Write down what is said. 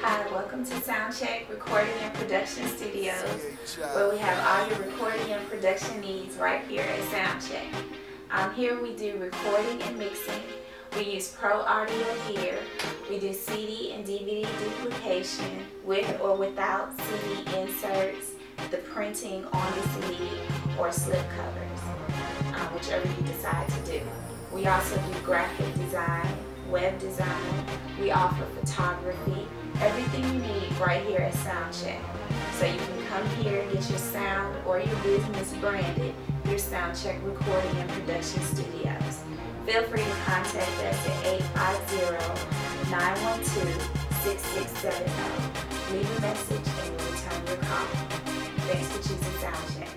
Hi, welcome to Soundcheck Recording and Production Studios, where we have all your recording and production needs right here at Soundcheck. Here we do recording and mixing. We use Pro Audio gear. We do CD and DVD duplication with or without CD inserts, the printing on the CD, or slip covers, whichever you decide to do. We also do graphic design, web design. We offer photography, everything you need right here at Soundcheck. So you can come here and get your sound or your business branded through Soundcheck Recording and Production Studios. Feel free to contact us at 850-912-6670. Leave a message and we'll return your call. Thanks for choosing Soundcheck.